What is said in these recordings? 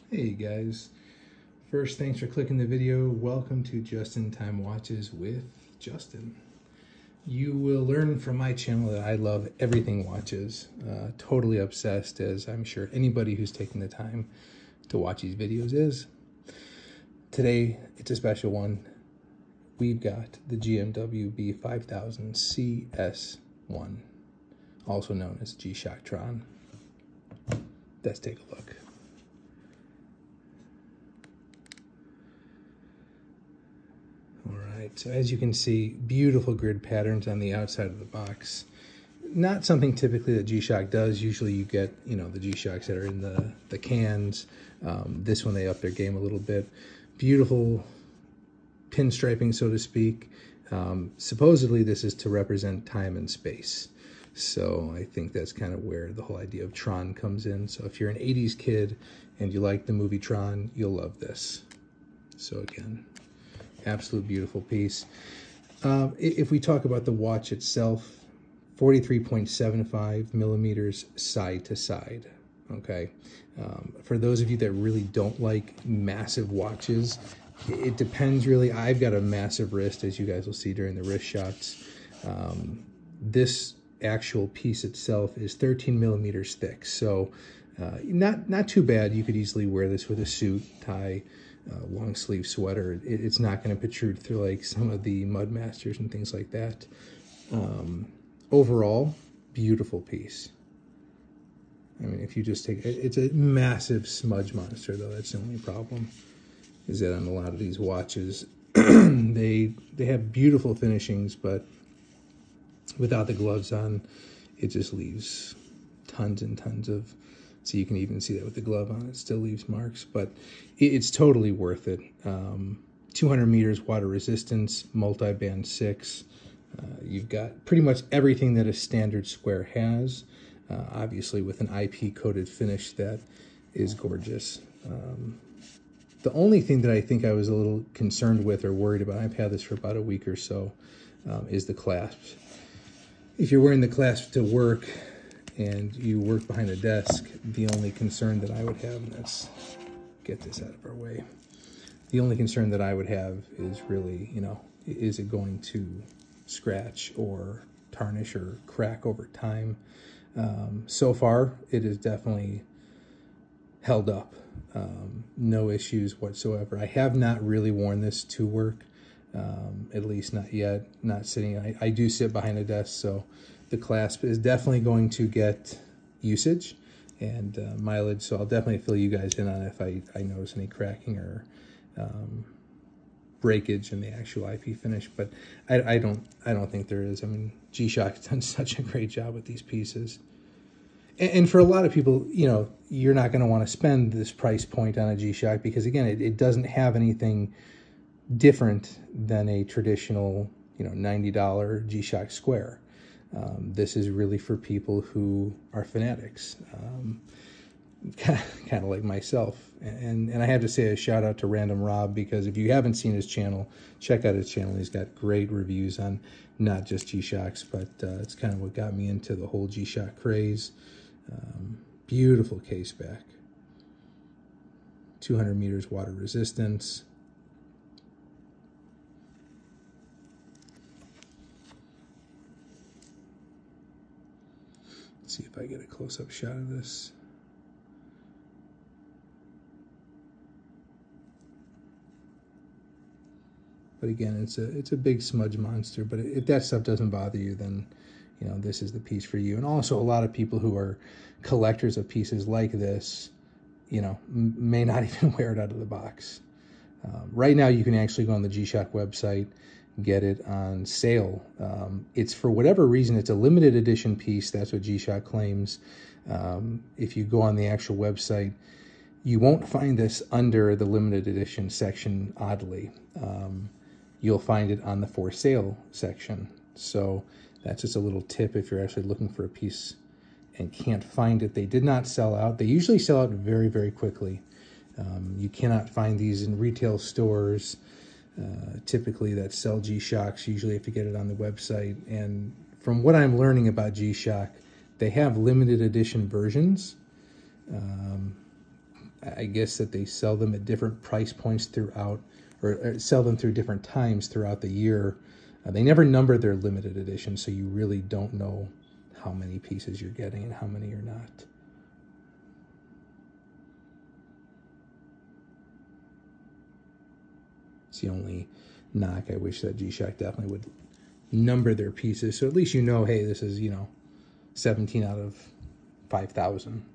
Hey guys, first thanks for clicking the video. Welcome to Just in Time Watches with Justin. You will learn from my channel that I love everything watches, totally obsessed, as I'm sure anybody who's taking the time to watch these videos is. Today it's a special one. We've got the GMW B5000 CS1, also known as G-Shock Tron. Let's take a look. So as you can see, beautiful grid patterns on the outside of the box. Not something typically that G-Shock does. Usually you get, the G-Shocks that are in the cans. This one, they up their game a little bit. Beautiful pinstriping, so to speak. Supposedly this is to represent time and space. So I think that's kind of where the whole idea of Tron comes in. So if you're an 80s kid and you like the movie Tron, you'll love this. So again, absolute beautiful piece. If we talk about the watch itself, 43.75 millimeters side to side. Okay. For those of you that really don't like massive watches, it depends really. I've got a massive wrist, as you guys will see during the wrist shots. This actual piece itself is 13 millimeters thick. So not too bad. You could easily wear this with a suit, tie, long sleeve sweater. It's not going to protrude through like some of the Mudmasters and things like that. Overall, beautiful piece. I mean, if you just take it's a massive smudge monster, though. That's the only problem, is that on a lot of these watches, they have beautiful finishings, but without the gloves on, it just leaves tons and tons of. So you can even see that with the glove on, it still leaves marks, but it's totally worth it. 200 meters water resistance, multi-band 6. You've got pretty much everything that a standard square has, obviously with an IP coated finish that is gorgeous. The only thing that I think I was a little concerned with or worried about, I've had this for about a week or so, is the clasps. If you're wearing the clasp to work, and you work behind a desk, the only concern that I would have, and let's get this out of our way, the only concern that I would have is really, is it going to scratch or tarnish or crack over time? So far, it is definitely held up. No issues whatsoever. I have not really worn this to work, at least not yet, not sitting. I do sit behind a desk, so the clasp is definitely going to get usage and mileage, so I'll definitely fill you guys in on if I notice any cracking or breakage in the actual IP finish, but I don't think there is. I mean, G-Shock has done such a great job with these pieces. And for a lot of people, you're not going to want to spend this price point on a G-Shock because, again, it doesn't have anything different than a traditional, $90 G-Shock Square. This is really for people who are fanatics, kind of like myself. And I have to say a shout out to Random Rob, because if you haven't seen his channel, check out his channel. He's got great reviews on not just G-Shocks, but it's kind of what got me into the whole G-Shock craze. Beautiful case back. 200 meters water resistance. See if I get a close-up shot of this. But again, it's a big smudge monster. But if that stuff doesn't bother you, then this is the piece for you. And also, a lot of people who are collectors of pieces like this, may not even wear it out of the box. Right now, you can actually go on the G-Shock website, get it on sale. It's, for whatever reason, it's a limited edition piece. That's what G-Shock claims. If you go on the actual website, you won't find this under the limited edition section, oddly. You'll find it on the for sale section. So that's just a little tip if you're actually looking for a piece and can't find it. They did not sell out. They usually sell out very, very quickly. You cannot find these in retail stores. Typically that sell G-Shocks. Usually have to get it on the website. And from what I'm learning about G-Shock, they have limited edition versions. I guess that they sell them at different price points throughout, or sell them through different times throughout the year. They never number their limited edition, so you really don't know how many pieces you're getting and how many you're not. It's the only knock. I wish that G-Shock definitely would number their pieces, so at least you know, hey, this is, you know, 17 out of 5,000.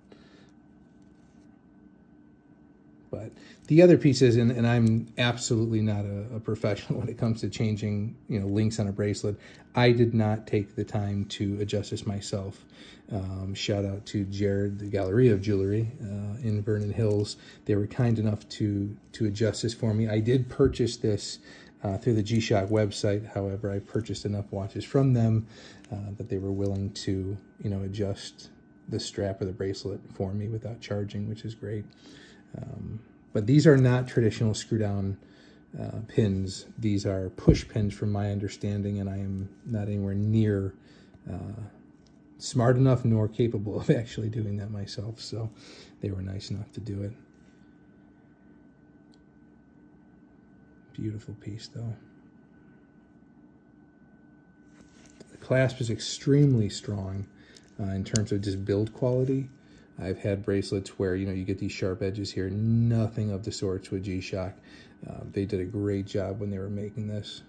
But the other pieces, and I'm absolutely not a professional when it comes to changing, you know, links on a bracelet. I did not take the time to adjust this myself. Shout out to Jared, the Galleria of Jewelry in Vernon Hills. They were kind enough to adjust this for me. I did purchase this through the G-Shock website. However, I purchased enough watches from them that they were willing to, you know, adjust the strap of the bracelet for me without charging, which is great. But these are not traditional screw-down pins. These are push pins from my understanding, and I am not anywhere near smart enough nor capable of actually doing that myself, so they were nice enough to do it. Beautiful piece, though. The clasp is extremely strong in terms of just build quality. I've had bracelets where, you know, you get these sharp edges here. Nothing of the sorts with G-Shock. They did a great job when they were making this.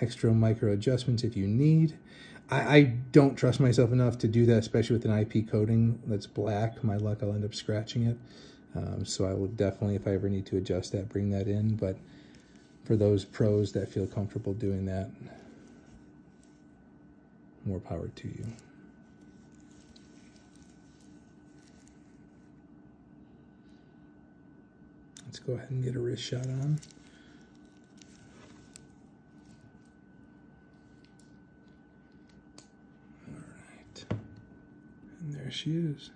Extra micro adjustments if you need. I don't trust myself enough to do that, especially with an IP coating that's black. My luck, I'll end up scratching it. So I will definitely, if I ever need to adjust that, bring that in. But for those pros that feel comfortable doing that, more power to you. Let's go ahead and get a wrist shot on. All right. And there she is.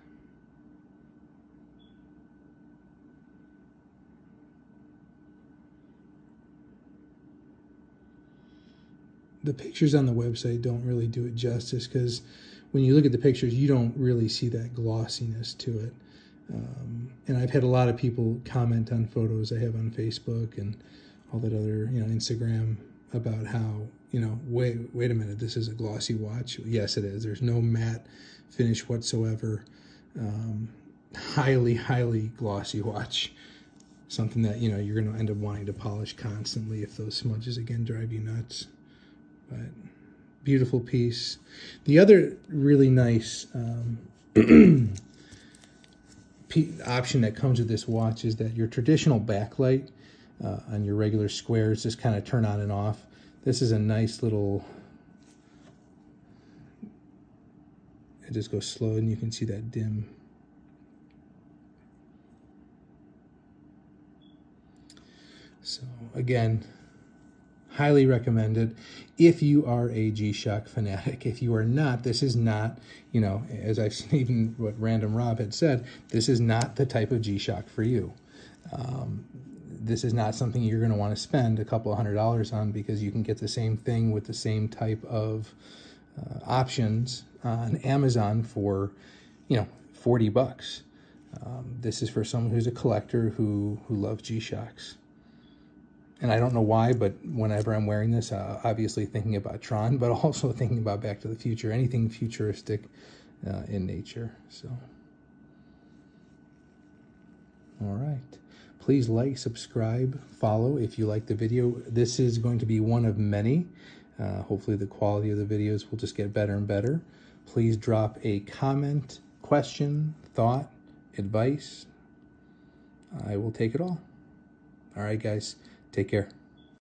The pictures on the website don't really do it justice, because when you look at the pictures, you don't really see that glossiness to it. And I've had a lot of people comment on photos I have on Facebook and all that other, you know, Instagram, about how, you know, wait a minute, this is a glossy watch. Yes, it is. There's no matte finish whatsoever. Highly glossy watch. Something that, you know, you're going to end up wanting to polish constantly if those smudges again drive you nuts. But beautiful piece. The other really nice option that comes with this watch is that your traditional backlight on your regular squares just kind of turn on and off. This is a nice little, it just goes slow and you can see that dim. So again, highly recommended if you are a G-Shock fanatic. If you are not, this is not, you know, as I've seen even what Random Rob had said, this is not the type of G-Shock for you. This is not something you're going to want to spend a couple $100s on, because you can get the same thing with the same type of options on Amazon for, you know, 40 bucks. This is for someone who's a collector who loves G-Shocks. And I don't know why, but whenever I'm wearing this, obviously thinking about Tron, but also thinking about Back to the Future, anything futuristic in nature. So, all right. Please like, subscribe, follow if you like the video. This is going to be one of many. Hopefully the quality of the videos will just get better and better. Please drop a comment, question, thought, advice. I will take it all. All right, guys. Take care.